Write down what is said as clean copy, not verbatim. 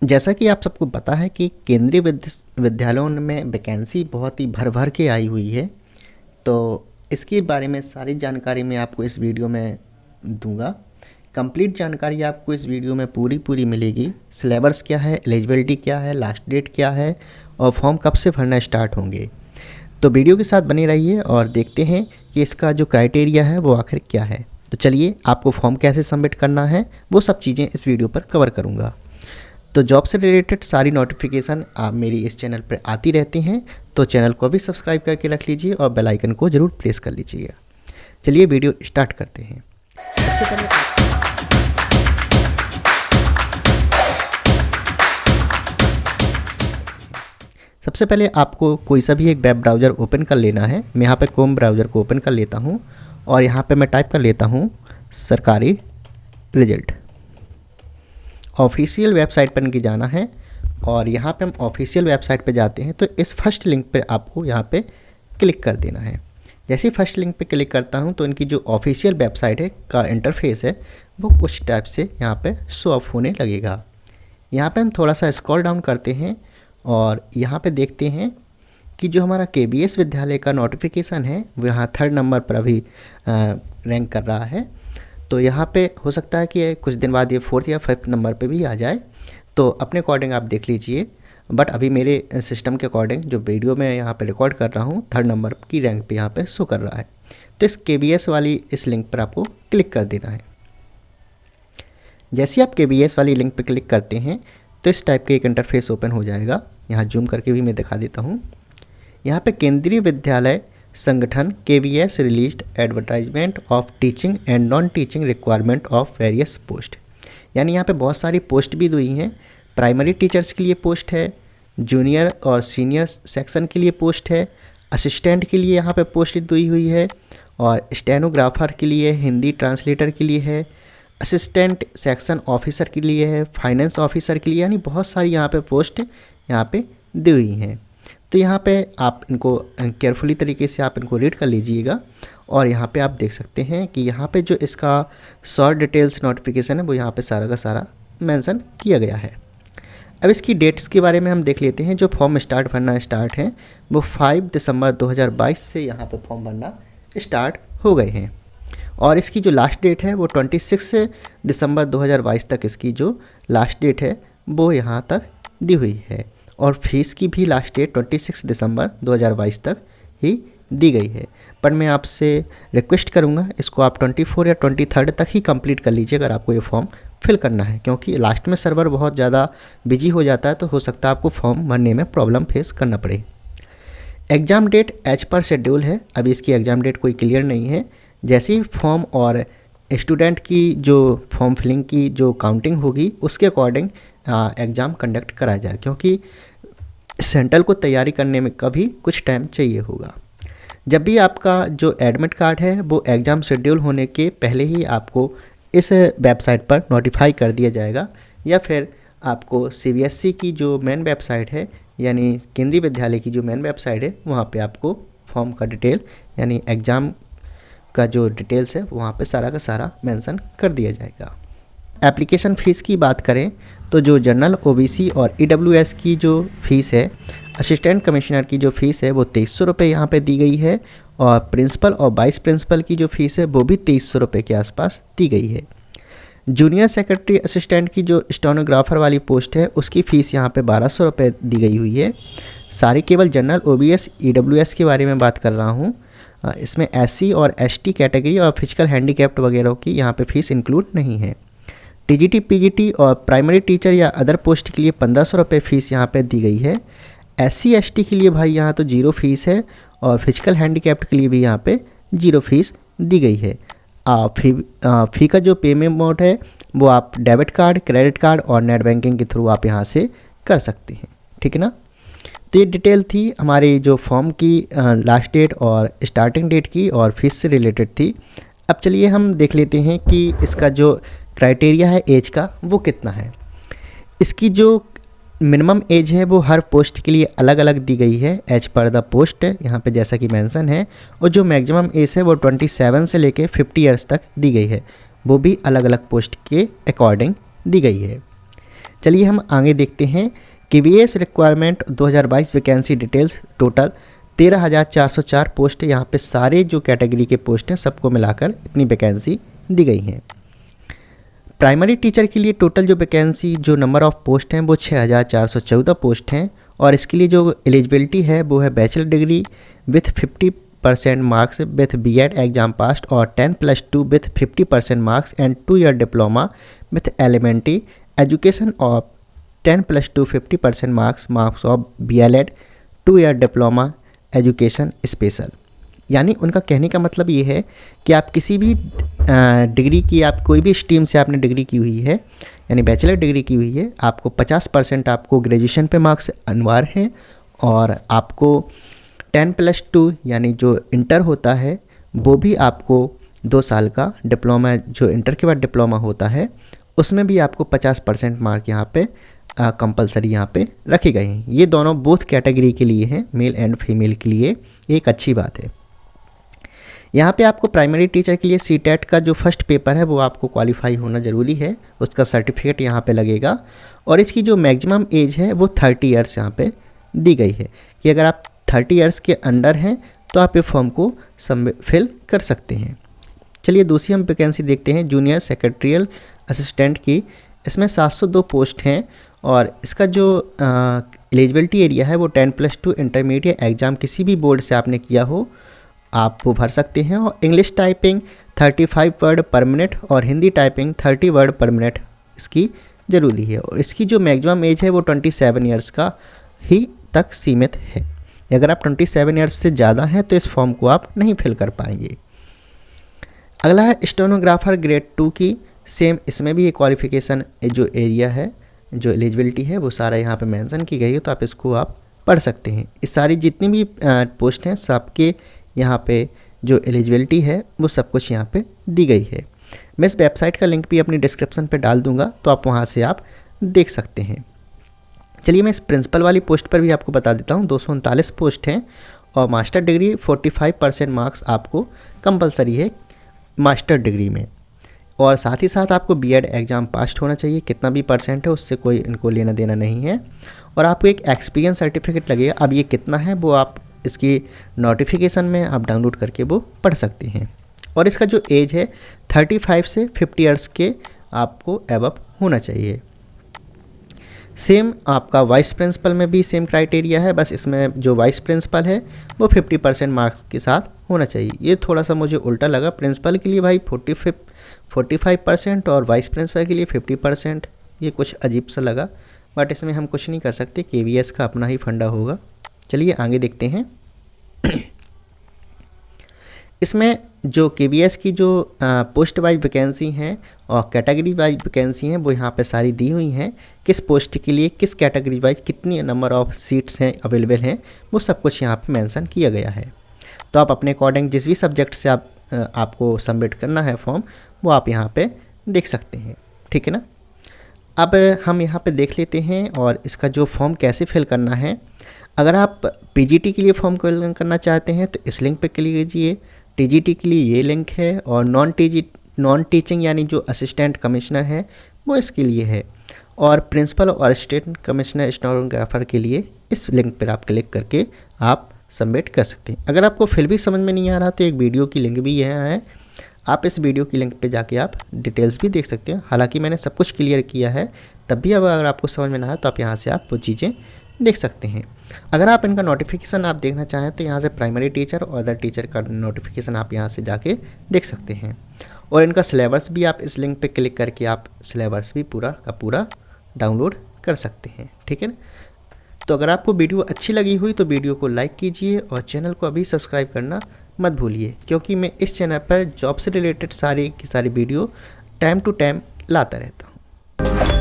जैसा कि आप सबको पता है कि केंद्रीय विद्यालयों में वैकेंसी बहुत ही भर भर के आई हुई है। तो इसके बारे में सारी जानकारी मैं आपको इस वीडियो में दूंगा। कंप्लीट जानकारी आपको इस वीडियो में पूरी मिलेगी। सिलेबस क्या है, एलिजिबिलिटी क्या है, लास्ट डेट क्या है और फॉर्म कब से भरना स्टार्ट होंगे। तो वीडियो के साथ बने रहिए और देखते हैं कि इसका जो क्राइटेरिया है वो आखिर क्या है। तो चलिए, आपको फॉर्म कैसे सबमिट करना है वो सब चीज़ें इस वीडियो पर कवर करूँगा। तो जॉब से रिलेटेड सारी नोटिफिकेशन आप मेरी इस चैनल पर आती रहती हैं, तो चैनल को भी सब्सक्राइब करके रख लीजिए और बेल आइकन को ज़रूर प्रेस कर लीजिएगा। चलिए वीडियो स्टार्ट करते हैं। सबसे पहले आपको कोई सा भी एक वेब ब्राउज़र ओपन कर लेना है। मैं यहाँ पे क्रोम ब्राउज़र को ओपन कर लेता हूँ और यहाँ पे मैं टाइप कर लेता हूँ सरकारी रिजल्ट। ऑफिशियल वेबसाइट पर इनकी जाना है और यहाँ पे हम ऑफिशियल वेबसाइट पे जाते हैं। तो इस फर्स्ट लिंक पे आपको यहाँ पे क्लिक कर देना है। जैसे ही फर्स्ट लिंक पे क्लिक करता हूँ तो इनकी जो ऑफिशियल वेबसाइट है का इंटरफेस है वो कुछ टाइप से यहाँ पे शो ऑफ होने लगेगा। यहाँ पे हम थोड़ा सा स्क्रॉल डाउन करते हैं और यहाँ पे देखते हैं कि जो हमारा KBS विद्यालय का नोटिफिकेशन है वो यहाँ 3rd नंबर पर अभी रैंक कर रहा है। तो यहाँ पे हो सकता है कि कुछ दिन बाद ये 4th या 5th नंबर पे भी आ जाए, तो अपने अकॉर्डिंग आप देख लीजिए। बट अभी मेरे सिस्टम के अकॉर्डिंग जो वीडियो मैं यहाँ पे रिकॉर्ड कर रहा हूँ 3rd नंबर की रैंक पे यहाँ पे शो कर रहा है। तो इस KBS वाली इस लिंक पर आपको क्लिक कर देना है। जैसे ही आप KBS वाली लिंक पर क्लिक करते हैं तो इस टाइप के एक इंटरफेस ओपन हो जाएगा। यहाँ जूम करके भी मैं दिखा देता हूँ। यहाँ पे केंद्रीय विद्यालय संगठन KBS released advertisement of teaching and non teaching requirement of various post, यानी यहाँ पे बहुत सारी पोस्ट भी दी हैं। प्राइमरी टीचर्स के लिए पोस्ट है, जूनियर और सीनियर सेक्शन के लिए पोस्ट है, असिस्टेंट के लिए यहाँ पे पोस्ट दी हुई है और स्टेनोग्राफर के लिए, हिंदी ट्रांसलेटर के लिए है, असिस्टेंट सेक्शन ऑफिसर के लिए है, फाइनेंस ऑफिसर के लिए, यानी बहुत सारी यहाँ पे पोस्ट यहाँ पे दी हुई हैं। तो यहाँ पे आप इनको केयरफुली तरीके से आप इनको रीड कर लीजिएगा और यहाँ पे आप देख सकते हैं कि यहाँ पे जो इसका शॉर्ट डिटेल्स नोटिफिकेशन है वो यहाँ पे सारा का सारा मेंशन किया गया है। अब इसकी डेट्स के बारे में हम देख लेते हैं। जो फॉर्म भरना स्टार्ट है वो 5 दिसंबर 2022 से यहाँ पे फॉर्म भरना स्टार्ट हो गए हैं और इसकी जो लास्ट डेट है वो 26 दिसंबर 2022 तक इसकी जो लास्ट डेट है वो यहाँ तक दी हुई है और फीस की भी लास्ट डेट 26 दिसंबर 2022 तक ही दी गई है। पर मैं आपसे रिक्वेस्ट करूँगा इसको आप 24 या 23 तक ही कंप्लीट कर लीजिए अगर आपको ये फॉर्म फिल करना है, क्योंकि लास्ट में सर्वर बहुत ज़्यादा बिजी हो जाता है तो हो सकता है आपको फॉर्म भरने में प्रॉब्लम फेस करना पड़े। Exam date as per schedule है। अभी इसकी एग्ज़ाम डेट कोई क्लियर नहीं है। जैसे ही फॉर्म और स्टूडेंट की जो फॉर्म फिलिंग की जो काउंटिंग होगी उसके अकॉर्डिंग एग्ज़ाम कंडक्ट कराया जाए, क्योंकि सेंट्रल को तैयारी करने में कभी कुछ टाइम चाहिए होगा। जब भी आपका जो एडमिट कार्ड है वो एग्ज़ाम शेड्यूल होने के पहले ही आपको इस वेबसाइट पर नोटिफाई कर दिया जाएगा, या फिर आपको CBSE की जो मेन वेबसाइट है यानी केंद्रीय विद्यालय की जो मेन वेबसाइट है वहाँ पे आपको फॉर्म का डिटेल यानी एग्ज़ाम का जो डिटेल्स है वहाँ पे सारा का सारा मेंशन कर दिया जाएगा। एप्लीकेशन फ़ीस की बात करें तो जो जनरल OBC और EWS की जो फ़ीस है, असिस्टेंट कमिश्नर की जो फ़ीस है वो 2300 रुपये यहाँ पे दी गई है और प्रिंसिपल और वाइस प्रिंसिपल की जो फ़ीस है वो भी 2300 रुपये के आसपास दी गई है। जूनियर सेक्रेटरी असिस्टेंट की जो स्टेनोग्राफर वाली पोस्ट है उसकी फ़ीस यहाँ पे 1200 रुपये दी गई हुई है। सारी केवल जनरल OBS EWS के बारे में बात कर रहा हूँ। इसमें SC और ST कैटेगरी और फिजिकल हैंडीकैप्ड वगैरह की यहाँ पे फ़ीस इंक्लूड नहीं है। TGT PGT और प्राइमरी टीचर या अदर पोस्ट के लिए 1500 रुपये फ़ीस यहाँ पे दी गई है। SC ST के लिए भाई यहाँ तो 0 फीस है और फिजिकल हैंडीकैप्ड के लिए भी यहाँ पे 0 फीस दी गई है। फ़ी का जो पेमेंट मोड है वो आप डेबिट कार्ड, क्रेडिट कार्ड और नेट बैंकिंग के थ्रू आप यहाँ से कर सकते हैं, ठीक है ना। तो ये डिटेल थी हमारी जो फॉर्म की लास्ट डेट और स्टार्टिंग डेट की और फीस से रिलेटेड थी। अब चलिए हम देख लेते हैं कि इसका जो क्राइटेरिया है एज का वो कितना है। इसकी जो मिनिमम एज है वो हर पोस्ट के लिए अलग अलग दी गई है एज पर द पोस्ट यहाँ पे जैसा कि मेंशन है, और जो मैक्सिमम एज है वो 27 से लेके 50 ईयर्स तक दी गई है, वो भी अलग अलग पोस्ट के अकॉर्डिंग दी गई है। चलिए हम आगे देखते हैं। KVS requirement 2022 vacancy details total 13,404 post. यहाँ पे सारे जो कैटेगरी के पोस्ट हैं सबको मिलाकर इतनी वैकेंसी दी गई हैं। प्राइमरी टीचर के लिए टोटल जो वैकेंसी जो नंबर ऑफ़ पोस्ट हैं वो 6,414 पोस्ट हैं और इसके लिए जो एलिजिबिलिटी है वो है bachelor degree with 50% marks with BEd exam passed और 10+2 with 50% marks and 2 year diploma with elementary education of 10+2 50% marks of BLEd 2 year diploma education special. यानी उनका कहने का मतलब ये है कि आप किसी भी डिग्री की, आप कोई भी स्ट्रीम से आपने डिग्री की हुई है यानी बैचलर डिग्री की हुई है, आपको 50% आपको ग्रेजुएशन पे मार्क्स अनिवार्य हैं और आपको 10+2 यानी जो इंटर होता है वो भी आपको 2 साल का डिप्लोमा, जो इंटर के बाद डिप्लोमा होता है उसमें भी आपको 50% मार्क यहाँ पे कंपलसरी यहाँ पे रखे गए हैं। ये दोनों बोथ कैटेगरी के लिए हैं, मेल एंड फीमेल के लिए एक अच्छी बात है। यहाँ पे आपको प्राइमरी टीचर के लिए CTET का जो फर्स्ट पेपर है वो आपको क्वालिफाई होना ज़रूरी है, उसका सर्टिफिकेट यहाँ पे लगेगा और इसकी जो मैक्सिमम एज है वो 30 ईयर्स यहाँ पे दी गई है कि अगर आप 30 ईयर्स के अंडर हैं तो आप ये फॉर्म को फिल कर सकते हैं। चलिए दूसरी हम वैकेंसी देखते हैं जूनियर सेक्रेटरियल असिस्टेंट की। इसमें 702 पोस्ट हैं और इसका जो एलिजिबिलिटी एरिया है वो 10+2 इंटरमीडिएट एग्ज़ाम किसी भी बोर्ड से आपने किया हो आप वो भर सकते हैं और English typing 35 word per minute और Hindi typing 30 word per minute इसकी ज़रूरी है और इसकी जो मैक्सिमम एज है वो 27 ईयर्स का ही तक सीमित है। अगर आप 27 ईयर्स से ज़्यादा हैं तो इस फॉर्म को आप नहीं फिल कर पाएंगे। अगला है स्टेनोग्राफर ग्रेड 2 की। सेम इसमें भी ये क्वालिफ़िकेशन जो एरिया है, जो एलिजिबिलिटी है वो सारा यहाँ पे मेंशन की गई है, तो आप इसको आप पढ़ सकते हैं। इस सारी जितनी भी पोस्ट हैं सबके यहाँ पे जो एलिजिबिलिटी है वो सब कुछ यहाँ पे दी गई है। मैं इस वेबसाइट का लिंक भी अपनी डिस्क्रिप्शन पे डाल दूँगा तो आप वहाँ से आप देख सकते हैं। चलिए मैं इस प्रिंसिपल वाली पोस्ट पर भी आपको बता देता हूँ। 239 पोस्ट हैं और मास्टर डिग्री 45% मार्क्स आपको कंपलसरी है मास्टर डिग्री में और साथ ही साथ आपको BEd एग्ज़ाम पास होना चाहिए। कितना भी परसेंट है उससे कोई इनको लेना देना नहीं है और आपको एक एक्सपीरियंस सर्टिफिकेट लगेगा। अब ये कितना है वो आप इसकी नोटिफिकेशन में आप डाउनलोड करके वो पढ़ सकते हैं और इसका जो एज है 35 से 50 ईयर्स के आपको एबव होना चाहिए। सेम आपका वाइस प्रिंसिपल में भी सेम क्राइटेरिया है, बस इसमें जो वाइस प्रिंसिपल है वो 50% मार्क्स के साथ होना चाहिए। ये थोड़ा सा मुझे उल्टा लगा, प्रिंसिपल के लिए भाई 45% और वाइस प्रिंसिपल के लिए 50%, ये कुछ अजीब सा लगा, बट इसमें हम कुछ नहीं कर सकते, KVS का अपना ही फंडा होगा। चलिए आगे देखते हैं। इसमें जो KVS की जो पोस्ट वाइज वैकेंसी हैं और कैटेगरी वाइज वैकेंसी हैं वो यहाँ पे सारी दी हुई हैं। किस पोस्ट के लिए किस कैटेगरी वाइज कितनी नंबर ऑफ़ सीट्स हैं अवेलेबल हैं वो सब कुछ यहाँ पे मेंशन किया गया है। तो आप अपने अकॉर्डिंग जिस भी सब्जेक्ट से आपको सबमिट करना है फॉर्म वो आप यहाँ पे देख सकते हैं, ठीक है ना। अब हम यहाँ पे देख लेते हैं और इसका जो फॉर्म कैसे फिल करना है। अगर आप PGT के लिए फॉर्म फिल करना चाहते हैं तो इस लिंक पे क्लिक कीजिए। TGT के लिए ये लिंक है और नॉन टीचिंग यानी जो असिस्टेंट कमिश्नर है वो इसके लिए है और प्रिंसिपल और असिस्टेंट कमिश्नर स्टेनोग्राफर के लिए इस लिंक पर आप क्लिक करके आप सबमिट कर सकते हैं। अगर आपको फिर भी समझ में नहीं आ रहा तो एक वीडियो की लिंक भी यहाँ है, आप इस वीडियो की लिंक पे जाके आप डिटेल्स भी देख सकते हैं। हालांकि मैंने सब कुछ क्लियर किया है, तब भी अब अगर आपको समझ में ना आए तो आप यहाँ से आप वो चीज़ें देख सकते हैं। अगर आप इनका नोटिफिकेशन आप देखना चाहें तो यहाँ से प्राइमरी टीचर और अदर टीचर का नोटिफिकेशन आप यहाँ से जाके देख सकते हैं और इनका सिलेबस भी आप इस लिंक पे क्लिक करके आप सिलेबस भी पूरा का पूरा डाउनलोड कर सकते हैं, ठीक है ना। तो अगर आपको वीडियो अच्छी लगी हुई तो वीडियो को लाइक कीजिए और चैनल को अभी सब्सक्राइब करना मत भूलिए, क्योंकि मैं इस चैनल पर जॉब से रिलेटेड सारी की सारी वीडियो टाइम टू टाइम लाता रहता हूँ।